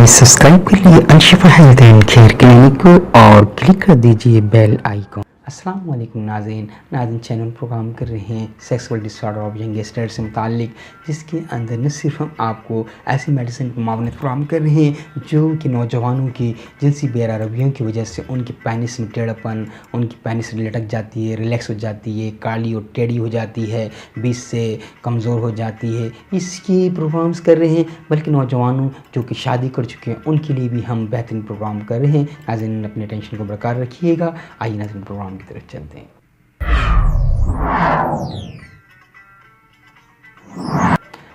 Subscribe कर लिए अनशिफा health and care clinic को और क्लिक कर दीजिए बेल आइकॉन। अस्सलाम वालेकुम नाज़रीन चैनल प्रोग्राम कर रहे हैं सेक्सुअल डिसऑर्डर ऑफ यंगस्टर से मुतालिक, जिसके अंदर न सिर्फ हम आपको ऐसी मेडिसिन की मावनत प्रोग्राम कर रहे हैं जो कि नौजवानों की जिनसी बेरारबियों की वजह से उनकी पेनिस में टेढ़ापन, उनकी पेनिस लटक जाती है, रिलैक्स हो जाती है, काली और टेढ़ी हो जाती है, बीच से कमज़ोर हो जाती है, इसकी प्रोग्राम्स कर रहे हैं। बल्कि नौजवानों जो कि शादी कर चुके हैं उनके लिए भी हम बेहतरीन प्रोग्राम कर रहे हैं। नाज़रीन अपने टेंशन को बरकरार रखिएगा। आइए नाज़रीन प्रोग्राम की तरफ चलते हैं।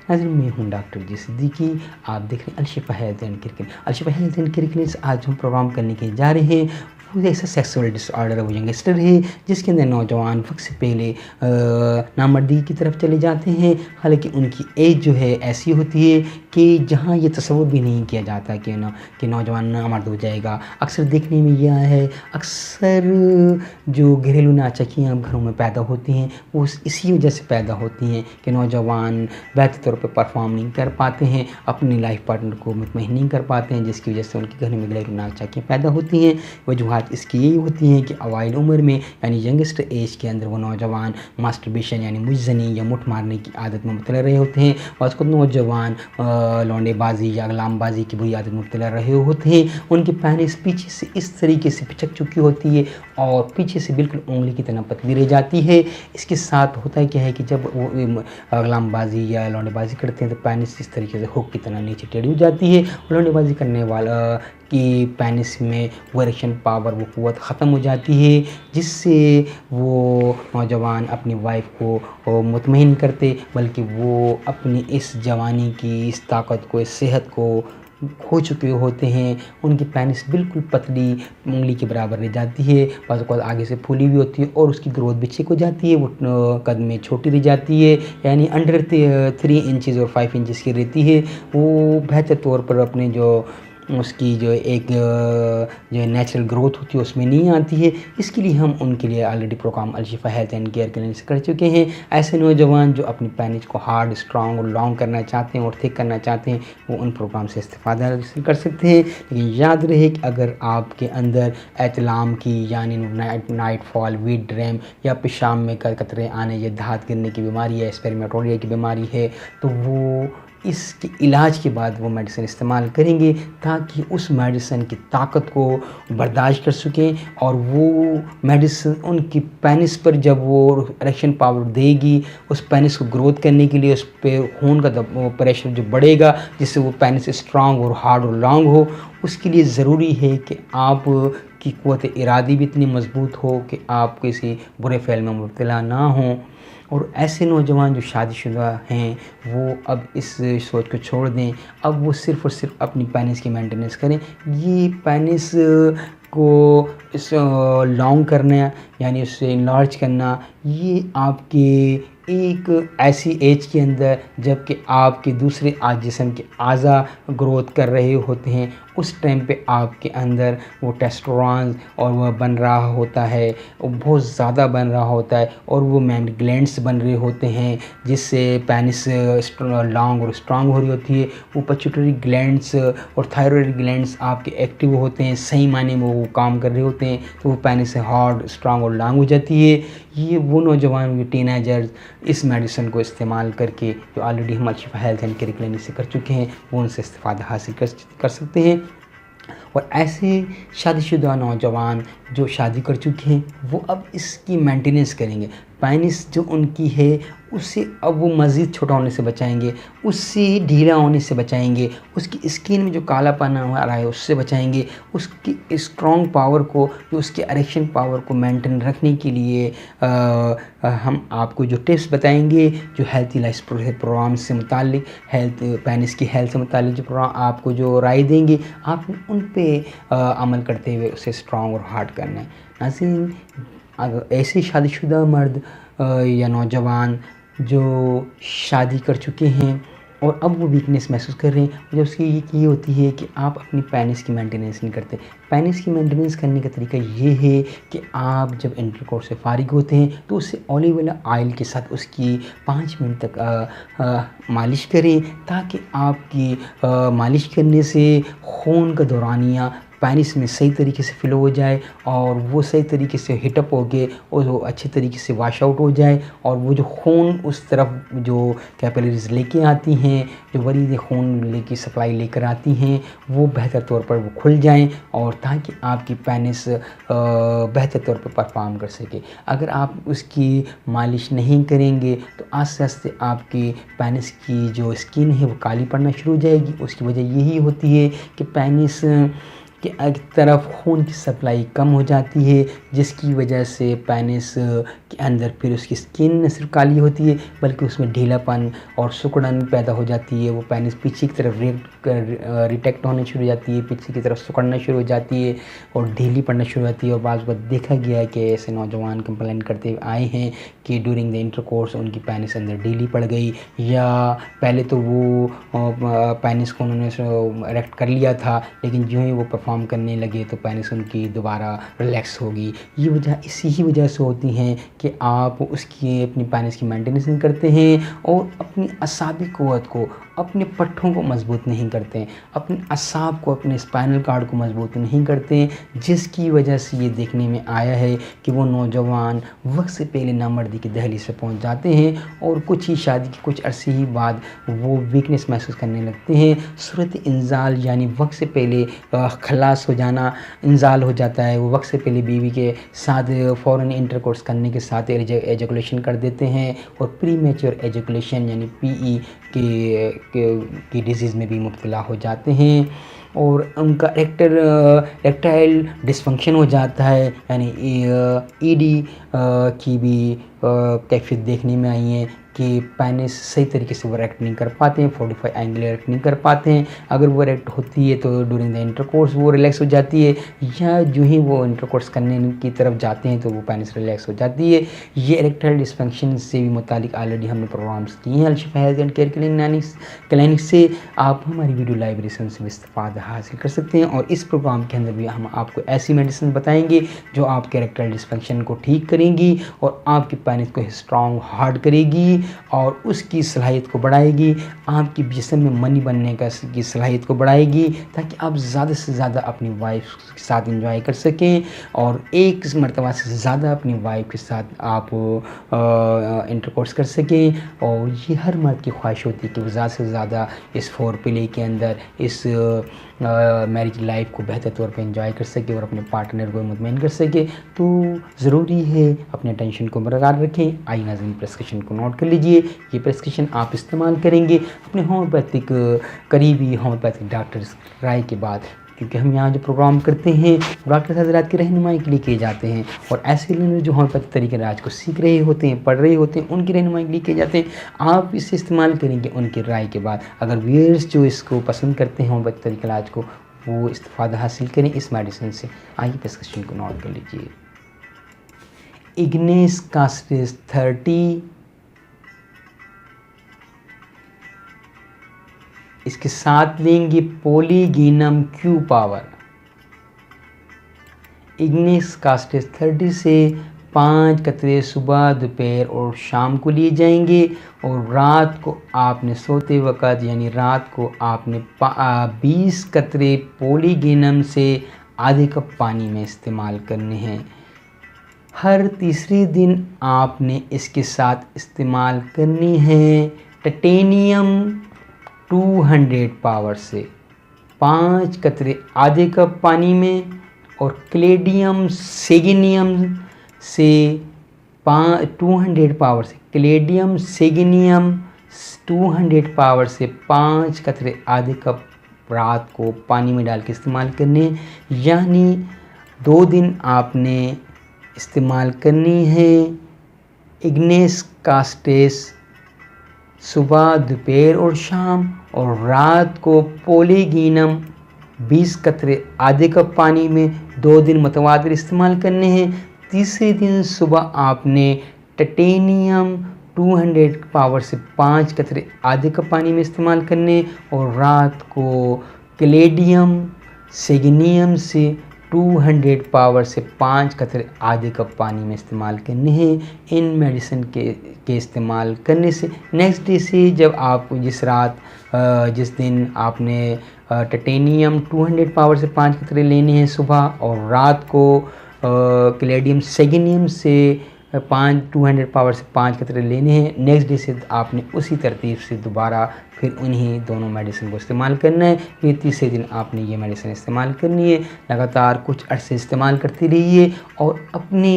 नाज़रीन मैं हूं डॉक्टर जी सिद्दीकी, आप देख रहे हैं Alshifa health and care clinic. Alshifa health and care clinic आज हम प्रोग्राम करने के जा रहे हैं वो ऐसा सेक्सुअल डिसऑर्डर वो यंगस्टर है जिसके अंदर नौजवान वक्त से पहले नामर्दी की तरफ चले जाते हैं। हालांकि उनकी एज जो है ऐसी होती है कि जहां ये तसव्वुर भी नहीं किया जाता कि नौजवान नामर्द हो जाएगा। अक्सर देखने में यह है, अक्सर जो घरेलू नाचकियाँ घरों में पैदा होती हैं वो इसी वजह से पैदा होती हैं कि नौजवान बेहतर तौर पर परफॉर्म नहीं कर पाते हैं, अपनी लाइफ पार्टनर को मुतमईन नहीं कर पाते हैं, जिसकी वजह से उनके घर में घरेलू नाचकियाँ पैदा होती हैं। वजूहात इसकी यही होती हैं कि अवाइल उम्र में यानी यंगस्ट एज के अंदर वो नौजवान मास्टरबेशन यानी मुजनी या मुठ मारने की आदत में मुब्तला रहे होते हैं और उसको नौजवान लौंडेबाजी या गुलामबाजी की बुरी आदत में मुब्तला रहे होते हैं। उनकी पेनिस पीछे से इस तरीके से पिचक चुकी होती है और पीछे से बिल्कुल उंगली की तरह पतली रह जाती है। इसके साथ होता है क्या है कि जब वो गुलामबाजी या लौंडेबाजी करते हैं तो पेनिस इस तरीके से हुक की तरह नीचे टेढ़ी हो जाती है। लौंडेबाजी करने वाला कि पेनिस में वो इरेक्शन पावर वो क़ुव्वत ख़त्म हो जाती है, जिससे वो नौजवान अपनी वाइफ को मुतमईन करते बल्कि वो अपनी इस जवानी की इस ताकत को, इस सेहत को खो चुके होते हैं। उनकी पेनिस बिल्कुल पतली उंगली के बराबर रह जाती है, बस आगे से फूली हुई होती है और उसकी ग्रोथ भी ठीक हो जाती है। वो कद में छोटी रह जाती है यानी अंडर 3 इंचज़ और 5 इंचज़ की रहती है। वो बेहतर तौर पर अपने जो उसकी जो एक जो नेचुरल ग्रोथ होती है उसमें नहीं आती है। इसके लिए हम उनके लिए already programme Alshifa health and care clinic से कर चुके हैं। ऐसे नौजवान जो अपनी पेनिस को हार्ड, स्ट्रॉन्ग और लॉन्ग करना चाहते हैं और थिक करना चाहते हैं वो उन प्रोग्राम से इस्तेफादा कर सकते हैं। लेकिन याद रहे कि अगर आपके अंदर एतलाम की यानी नाइट फॉल, वीट ड्रैम या पेशाब में कतरे आने या धात गिरने की बीमारी है, स्पेरमेटोरिया की बीमारी है, तो वो इसके इलाज के बाद वो मेडिसिन इस्तेमाल करेंगे ताकि उस मेडिसिन की ताकत को बर्दाश्त कर सकें और वो मेडिसिन उनकी पेनिस पर जब वो इरेक्शन पावर देगी, उस पेनिस को ग्रोथ करने के लिए उस पर खून का प्रेशर जो बढ़ेगा जिससे वो पेनिस स्ट्रांग और हार्ड और लॉन्ग हो, उसके लिए ज़रूरी है कि आप की क़ुव्वत इरादी भी इतनी मजबूत हो कि आप किसी बुरे फ़ेल में मुब्तला ना हों। और ऐसे नौजवान जो शादीशुदा हैं वो अब इस सोच को छोड़ दें, अब वो सिर्फ़ और सिर्फ अपनी पेनिस की मेंटेनेंस करें। ये पेनिस को इस लॉन्ग करना यानी उससे इनलार्ज करना, ये आपके एक ऐसी एज के अंदर जबकि आपके दूसरे जिस्म के आज़ा ग्रोथ कर रहे होते हैं, उस टाइम पे आपके अंदर वो टेस्टोस्टेरोन और वह बन रहा होता है, वो बहुत ज़्यादा बन रहा होता है और वो मैन ग्लैंड्स बन रहे होते हैं जिससे पेनिस लॉन्ग और स्ट्रांग हो रही होती है। वो पिट्यूटरी ग्लैंड्स और थायराइड ग्लैंड्स आपके एक्टिव होते हैं, सही मायने में वो काम कर रहे होते हैं, तो वो पेनिस से हार्ड, स्ट्रांग और लॉन्ग हो जाती है। ये वो नौजवान, ये टीनेजर्स इस मेडिसिन को इस्तेमाल करके जो ऑलरेडी हम Alshifa health and care clinic से कर चुके हैं वो उनसे इस्तेफादा हासिल कर सकते हैं। और ऐसे शादीशुदा नौजवान जो शादी कर चुके हैं वो अब इसकी मेंटेनेंस करेंगे। पेनिस जो उनकी है उसे अब वो मज़ीद छोटा होने से बचाएंगे, उससे ढीला होने से बचाएंगे, उसकी स्किन में जो कालापन आ रहा है उससे बचाएंगे, उसकी स्ट्रॉन्ग पावर को, जो उसके इरेक्शन पावर को मेंटेन रखने के लिए हम आपको जो टिप्स बताएंगे, जो हेल्थी लाइफ प्रोग्राम से मुतालिक, हेल्थ पेनिस की हेल्थ से मुतालिक जो प्रोग्राम आपको जो राय देंगे आपने उन पे अमल करते हुए उसे स्ट्रॉन्ग और हार्ड करना है। नाज़रीन अगर ऐसे शादीशुदा मर्द या नौजवान जो शादी कर चुके हैं और अब वो वीकनेस महसूस कर रहे हैं। जब उसकी ये होती है कि आप अपनी पेनिस की मेंटेनेंस नहीं करते। पेनिस की मेंटेनेंस करने का तरीका ये है कि आप जब इंटरकोर्स से फारिग होते हैं तो उससे ऑलिव ऑयल के साथ उसकी 5 मिनट तक मालिश करें, ताकि आपकी मालिश करने से खून का दौरानिया पेनिस में सही तरीके से फ़्लो हो जाए और वो सही तरीके से हीटअप हो गए और वो अच्छे तरीके से वाश आउट हो जाए, और वो जो खून उस तरफ जो कैपिलरीज लेके आती हैं, जो मरीज़ खून लेके सप्लाई लेकर आती हैं, वो बेहतर तौर पर वो खुल जाएं, और ताकि आपकी पेनिस बेहतर तौर पर परफॉर्म कर सके। अगर आप उसकी मालिश नहीं करेंगे तो आस्ते आस्ते आपकी पेनिस की जो स्किन है वो काली पड़ना शुरू हो जाएगी। उसकी वजह यही होती है कि पेनिस कि एक तरफ खून की सप्लाई कम हो जाती है, जिसकी वजह से पेनिस के अंदर फिर उसकी स्किन न सिर्फ काली होती है बल्कि उसमें ढीलापन और सिकुड़न पैदा हो जाती है। वो पेनिस पीछे की तरफ रिटेक्ट होने शुरू हो जाती है, पीछे की तरफ सिकुड़ना शुरू हो जाती है और ढीली पड़ना शुरू हो जाती है। और बाज़ बार देखा गया है कि ऐसे नौजवान कंप्लेंट करते हुए आए हैं कि ड्यूरिंग द इंटरकोर्स उनकी पेनिस अंदर ढीली पड़ गई, या पहले तो वो पेनिस को उन्होंने इरेक्ट कर लिया था, लेकिन जो ही वो परफॉर्म करने लगे तो पेनिस उनकी दोबारा रिलैक्स होगी। ये वजह इसी ही वजह से होती हैं कि आप उसकी अपनी पेनिस की मेंटेनेंस नहीं करते हैं और अपनी असाबी क़ुव्वत को, अपने पट्ठों को मजबूत नहीं करते हैं, अपने असाब को, अपने स्पाइनल कार्ड को मजबूत नहीं करते हैं, जिसकी वजह से ये देखने में आया है कि वो नौजवान वक्त से पहले नामर्दी की दहलीज से पहुंच जाते हैं और कुछ ही शादी के कुछ अरसे ही बाद वो वीकनेस महसूस करने लगते हैं। सूरत इंजाल यानी वक्त से पहले खलास हो जाना, इंजाल हो जाता है। वो वक्त से पहले बीवी के साथ फ़ौरन इंटरकोर्स करने के साथ एजुकेशन कर देते हैं और प्री मैच्योर एजुकेशन यानी पीई की डिजीज़ में भी मुब्तला हो जाते हैं और उनका इरेक्टाइल डिसफंक्शन हो जाता है, यानी ईडी की भी कैफियत देखने में आई है कि पेनिस सही तरीके से वो इरेक्ट नहीं कर पाते हैं, 45 एंगल इरेक्ट नहीं कर पाते हैं। अगर वो इरेक्ट होती है तो ड्यूरिंग द इंटरकोर्स वो रिलैक्स हो जाती है, या जो ही वो इंटरकोर्स करने की तरफ जाते हैं तो वो पेनिस रिलैक्स हो जाती है। ये इरेक्टाइल डिसफंक्शन से भी मुतालिक ऑलरेडी हमने प्रोग्राम्स किए हैं अल-शिफा हेल्थ एंड केयर क्लिनिक से। आप हमारी वीडियो लाइब्रेरी से भी इस्तेफादा हासिल कर सकते हैं और इस प्रोग्राम के अंदर भी हम आपको ऐसी मेडिसिन बताएंगे जो आपके इरेक्टाइल डिसफंक्शन को ठीक करेंगी और आपकी पेनिस को स्ट्रॉन्ग हार्ड करेगी और उसकी सलाहियत को बढ़ाएगी, आपकी जिस्म में मनी बनने की सलाहियत को बढ़ाएगी, ताकि आप ज़्यादा से ज़्यादा अपनी वाइफ के साथ एंजॉय कर सकें और एक मरतबा से ज़्यादा अपनी वाइफ के साथ आप इंटरकोर्स कर सकें। और ये हर मर्द की ख्वाहिश होती है कि वो ज़्यादा से ज़्यादा इस फोर प्ले के अंदर इस मैरिज लाइफ को बेहतर तौर पे एंजॉय कर सके और अपने पार्टनर को मुतमईन कर सके। तो ज़रूरी है अपने टेंशन को बरकरार रखें। आइए नाज़रीन, प्रेस्क्रिप्शन को नोट कर लीजिए। ये प्रेस्क्रिप्शन आप इस्तेमाल करेंगे अपने होम्योपैथिक करीबी होम्योपैथिक डॉक्टर्स राय के बाद, क्योंकि हम यहाँ जो प्रोग्राम करते हैं डॉक्टर हज़रात की रहनुमाई के लिए किए जाते हैं और ऐसे लोग जो होम्योपैथिक तरीके इलाज को सीख रहे होते हैं, पढ़ रहे होते हैं, उनकी रहनुमाई के लिए किए जाते हैं। आप इसे इस्तेमाल करेंगे उनकी राय के बाद। अगर व्यूअर्स जो इसको पसंद करते हैं होम्योपैथिक तरीके इलाज को, वो इस्तेफादा हासिल करें इस मेडिसिन से। आइए प्रेस्क्रिप्शन को नोट कर लीजिए। इग्नेस कास्टेस 30, इसके साथ लेंगे पॉलीगीनम क्यू पावर। इग्नेस कास्टेस 30 से 5 कतरे सुबह, दोपहर और शाम को लिए जाएंगे और रात को आपने सोते वक़्त यानी रात को आपने 20 कतरे पॉलीगीनम से आधे कप पानी में इस्तेमाल करने हैं। हर तीसरे दिन आपने इसके साथ इस्तेमाल करनी है टाइटेनियम 200 पावर से 5 कतरे आधे कप पानी में और कैलेडियम सेगेनियम से 200 पावर से कैलेडियम सेगेनियम 200 पावर से 5 कतरे आधे कप रात को पानी में डाल के इस्तेमाल करने, यानी 2 दिन आपने इस्तेमाल करनी है इग्नेस कास्टेस सुबह, दोपहर और शाम, और रात को पॉलीगीनम 20 कतरे आधे कप पानी में 2 दिन मुतवातिर इस्तेमाल करने हैं। तीसरे दिन सुबह आपने टाइटेनियम 200 पावर से 5 कतरे आधे कप पानी में इस्तेमाल करने, और रात को कैलेडियम सेगनियम से 200 पावर से 5 कतरे आधे कप पानी में इस्तेमाल करने हैं। इन मेडिसिन के इस्तेमाल करने से नेक्स्ट डे से जब आप जिस दिन आपने टाइटेनियम 200 पावर से 5 कतरे लेने हैं सुबह, और रात को कैलेडियम सेगनियम से 200 पावर से 5 कतरे लेने हैं। नेक्स्ट डे से आपने उसी तरतीब से दोबारा फिर उन्हीं दोनों मेडिसिन को इस्तेमाल करना है। फिर तीसरे दिन आपने ये मेडिसिन इस्तेमाल करनी है। लगातार कुछ अर्से इस्तेमाल करते रहिए और अपने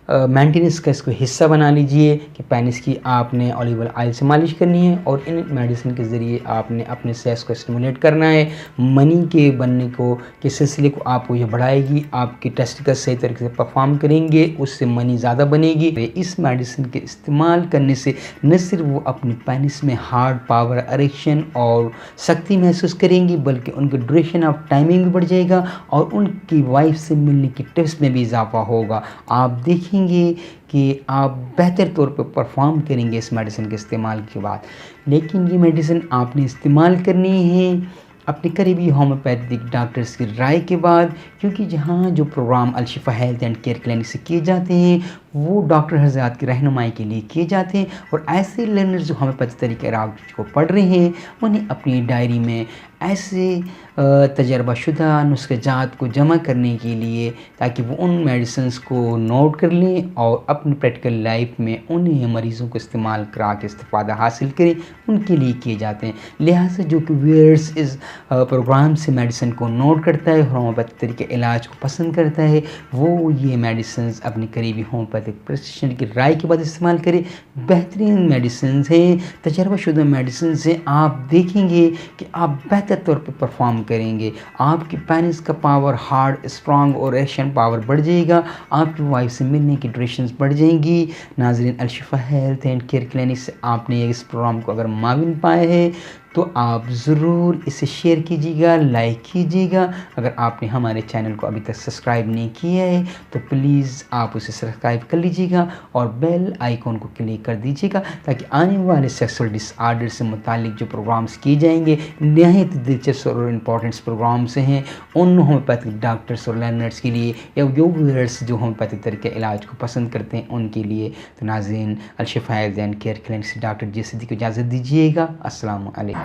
मेंटेनेंस का इसको हिस्सा बना लीजिए कि पेनिस की आपने ऑलिव ऑयल से मालिश करनी है, और इन मेडिसिन के ज़रिए आपने अपने सेक्स को स्टिमुलेट करना है। मनी के बनने के सिलसिले को आपको ये बढ़ाएगी, आपके टेस्टिकल्स सही तरीके से परफॉर्म करेंगे, उससे मनी ज़्यादा बनेगी। इस मेडिसिन के इस्तेमाल करने से न सिर्फ वो अपने पेनिस में हार्ड पावर, अरेक्शन और शक्ति महसूस करेंगी, बल्कि उनकी ड्यूरेशन ऑफ टाइमिंग भी बढ़ जाएगा और उनकी वाइफ से मिलने की टिप्स में भी इजाफा होगा। आप देखेंगे कि आप बेहतर तौर पर परफॉर्म करेंगे इस मेडिसिन के इस्तेमाल के बाद। लेकिन ये मेडिसिन आपने इस्तेमाल करनी है अपने करीबी होम्योपैथिक डॉक्टर्स की राय के बाद, क्योंकि जहाँ जो program Al Shifa health and care clinic से किए जाते हैं वो डॉक्टर हज़रात की रहनुमाई के लिए किए जाते हैं, और ऐसे लर्नर्स जो होम्योपैथिक तरीके इलाज को पढ़ रहे हैं उन्हें अपनी डायरी में ऐसे तजर्बाशुदा नुस्ख़ाजात को जमा करने के लिए, ताकि वो उन मेडिसिन्स को नोट कर लें और अपनी प्रैक्टिकल लाइफ में उन्हें मरीज़ों को इस्तेमाल करा के इस्तिफ़ादा हासिल करें, उनके लिए किए जाते हैं। लिहाजा जो कि व्यूअर्स इस प्रोग्राम से मेडिसिन को नोट करता है, होम्योपैथिक तरीके इलाज को पसंद करता है, वो ये मेडिसिन्स अपनी करीबी होम्योपैथिक प्रैक्टिशनर की राय के बाद इस्तेमाल करें। बेहतरीन मेडिसिन्स हैं, तजर्बाशुदा मेडिसिन्स हैं। आप देखेंगे कि आप बेहतर तौर पर परफॉर्म करेंगे, आपकी पेनिस का पावर, हार्ड, स्ट्रॉन्ग और एक्शन पावर बढ़ जाएगा, आपकी वाइफ से मिलने की ड्यूरेशंस बढ़ जाएंगी। नाज़रीन, अल-शिफा हेल्थ एंड केयर क्लिनिक से आपने इस प्रोग्राम को अगर माविन पाए हैं तो आप ज़रूर इसे शेयर कीजिएगा, लाइक कीजिएगा। अगर आपने हमारे चैनल को अभी तक सब्सक्राइब नहीं किया है तो प्लीज़ आप उसे सब्सक्राइब कर लीजिएगा और बेल आइकॉन को क्लिक कर दीजिएगा, ताकि आने वाले सेक्सुअल डिसऑर्डर से मुतालिक जो प्रोग्राम्स किए जाएंगे नहायत दिलचस्प और इम्पोर्टेंट प्रोग्राम्स हैं उन होम्योपैथिक डॉक्टर्स और लर्नर्स के लिए, या जो व्यूअर्स जो होम्योपैथिक तरीके इलाज को पसंद करते हैं उनके लिए। तो नाज़रीन, अल-शिफा हेल्थ एंड केयर क्लिनिक से डॉक्टर जे सिद्दीकी को इजाज़त दीजिएगा। अस्सलाम वालेकुम।